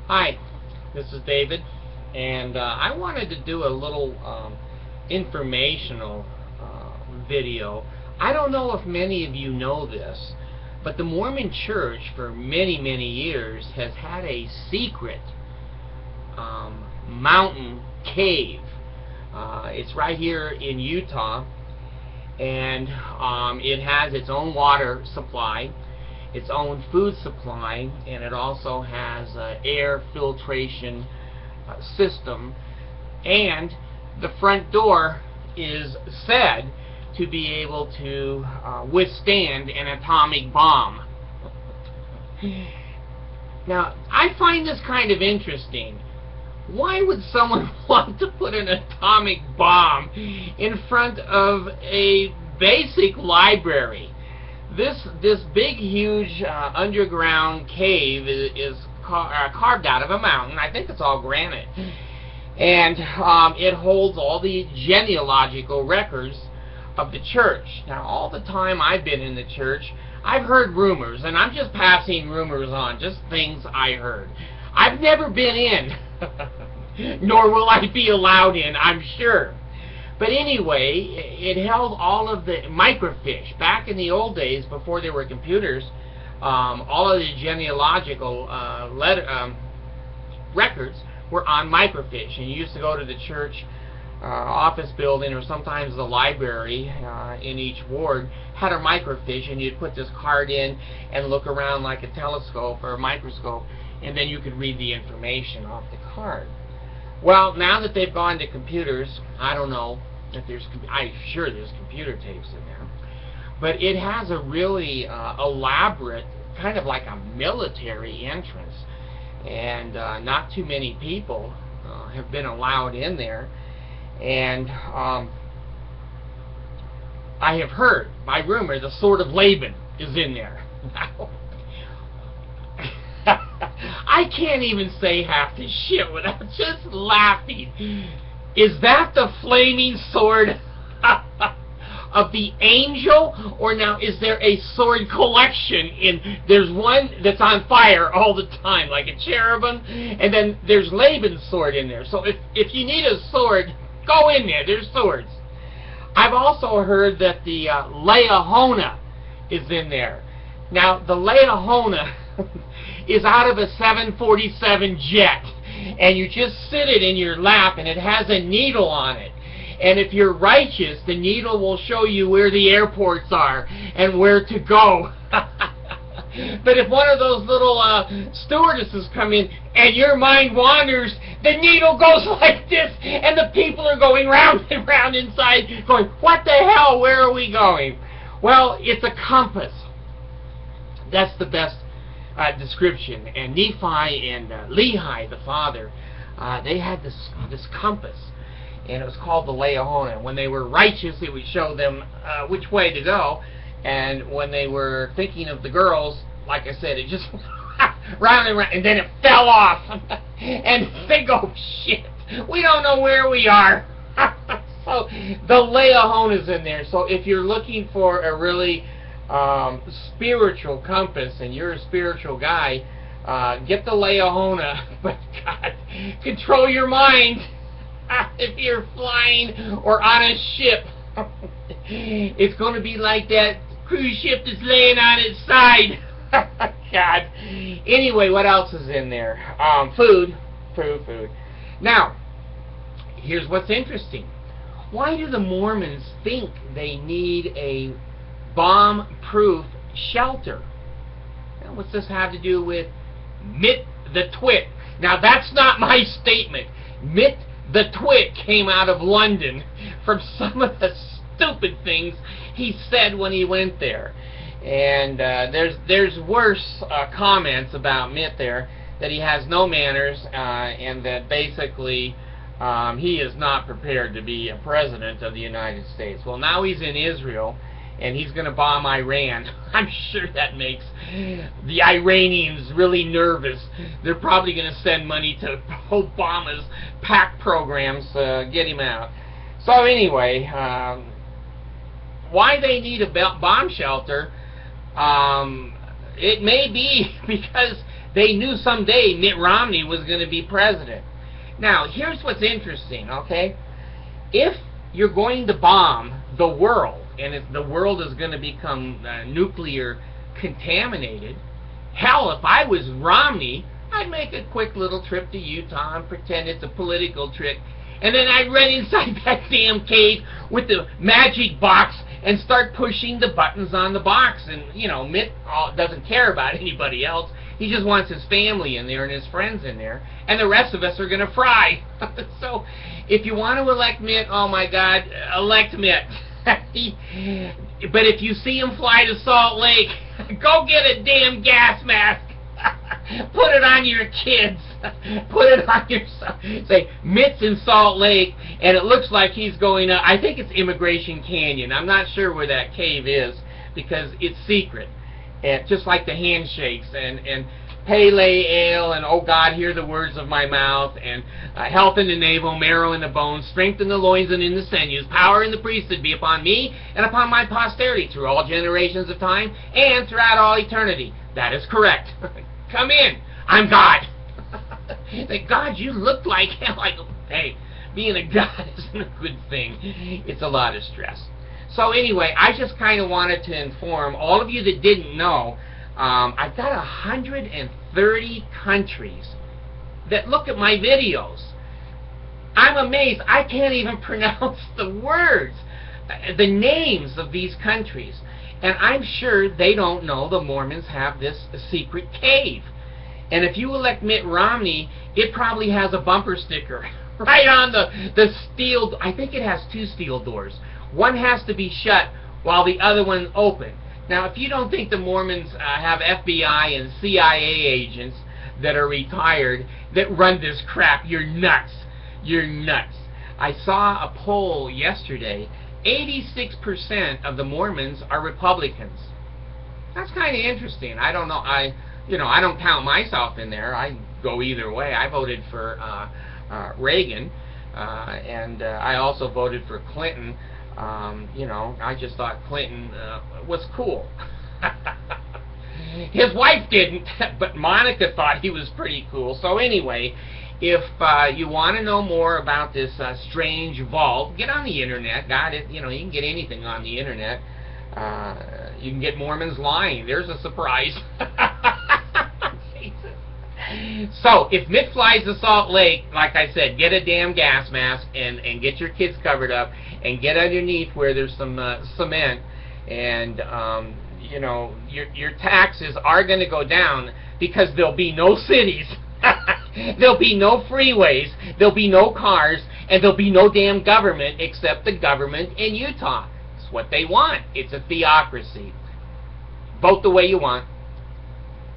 Hi, this is David, and I wanted to do a little informational video. I don't know if many of you know this, but the Mormon Church for many, many years has had a secret mountain cave. It's right here in Utah, and it has its own water supply, its own food supply, and it also has an air filtration system, and the front door is said to be able to withstand an atomic bomb. Now, I find this kind of interesting. Why would someone want to put an atomic bomb in front of a basic library? This big, huge underground cave is carved out of a mountain. I think it's all granite. And it holds all the genealogical records of the church. Now, all the time I've been in the church, I've heard rumors, and I'm just passing rumors on, just things I heard. I've never been in, nor will I be allowed in, I'm sure. But anyway, it held all of the microfiche. Back in the old days, before there were computers, all of the genealogical records were on microfiche. And you used to go to the church office building, or sometimes the library in each ward had a microfiche, and you'd put this card in and look around like a telescope or a microscope, and then you could read the information off the card. Well, now that they've gone to computers, I don't know if I'm sure there's computer tapes in there, but it has a really elaborate, kind of like a military entrance, and not too many people have been allowed in there. And I have heard, by rumor, the sword of Laban is in there. I can't even say half this shit without just laughing. Is that the flaming sword of the angel? Or now is there a sword collection there's one that's on fire all the time, like a cherubim, and then there's Laban's sword in there. So if you need a sword, go in there, there's swords. I've also heard that the Leahona is in there. Now, the Leahona is out of a 747 jet, and you just sit it in your lap, and it has a needle on it. And if you're righteous, the needle will show you where the airports are and where to go. But if one of those little stewardesses come in and your mind wanders, the needle goes like this, and the people are going round and round inside, going, what the hell, where are we going? Well, it's a compass. That's the best description. And Nephi and Lehi, the father, they had this compass, and it was called the Leahona. When they were righteous, it would show them which way to go, and when they were thinking of the girls, like I said, it just round and round, and then it fell off, and they go, shit, we don't know where we are. So the Leahona is in there. So if you're looking for a really spiritual compass, and you're a spiritual guy, get the Leahona. But God, control your mind if you're flying or on a ship. It's going to be like that cruise ship that's laying on its side. God. Anyway, what else is in there? Food. Now, here's what's interesting. Why do the Mormons think they need a bomb-proof shelter? Now, what's this have to do with Mitt the twit? Now, that's not my statement. Mitt the twit came out of London from some of the stupid things he said when he went there. And there's worse comments about Mitt there, that he has no manners, and that basically he is not prepared to be a president of the United States. Well, now he's in Israel, and he's going to bomb Iran. I'm sure that makes the Iranians really nervous. They're probably going to send money to Obama's PAC programs to get him out. So anyway, why they need a bomb shelter, it may be because they knew someday Mitt Romney was going to be president. Now, here's what's interesting, okay? If you're going to bomb the world, and if the world is going to become nuclear contaminated, hell, if I was Romney, I'd make a quick little trip to Utah and pretend it's a political trick, and then I'd run inside that damn cave with the magic box and start pushing the buttons on the box. And, you know, Mitt doesn't care about anybody else. He just wants his family in there and his friends in there, and the rest of us are going to fry. So, if you want to elect Mitt, oh my God, elect Mitt. But if you see him fly to Salt Lake, go get a damn gas mask. Put it on your kids. Put it on yourself. Say, Mitt's in Salt Lake, and it looks like he's going up. I think it's Immigration Canyon. I'm not sure where that cave is, because it's secret. And just like the handshakes, and Pele Ale, and oh God, hear the words of my mouth, and health in the navel, marrow in the bones, strength in the loins and in the sinews, power in the priesthood be upon me and upon my posterity through all generations of time and throughout all eternity. That is correct. Come in. I'm God. Like, God, you look like hell. Like, hey, being a God isn't a good thing. It's a lot of stress. So anyway, I just kind of wanted to inform all of you that didn't know, I've got 130 countries that look at my videos. I'm amazed. I can't even pronounce the words, the names of these countries. And I'm sure they don't know the Mormons have this secret cave. And if you elect Mitt Romney, it probably has a bumper sticker right on the steel. I think it has 2 steel doors. One has to be shut while the other one open. Now, if you don't think the Mormons have FBI and CIA agents that are retired that run this crap, you're nuts. You're nuts. I saw a poll yesterday. 86% of the Mormons are Republicans. That's kind of interesting. I don't know. I don't count myself in there. I go either way. I voted for Reagan, and I also voted for Clinton. I just thought Clinton was cool. His wife didn't, but Monica thought he was pretty cool. So anyway, if you want to know more about this strange vault, get on the internet. Got it. You can get anything on the internet. You can get Mormons lying. There's a surprise. So, if Mitt flies to Salt Lake, like I said, get a damn gas mask and get your kids covered up and get underneath where there's some cement, and your taxes are going to go down because there'll be no cities. There'll be no freeways, there'll be no cars, and there'll be no damn government except the government in Utah. It's what they want. It's a theocracy. Vote the way you want.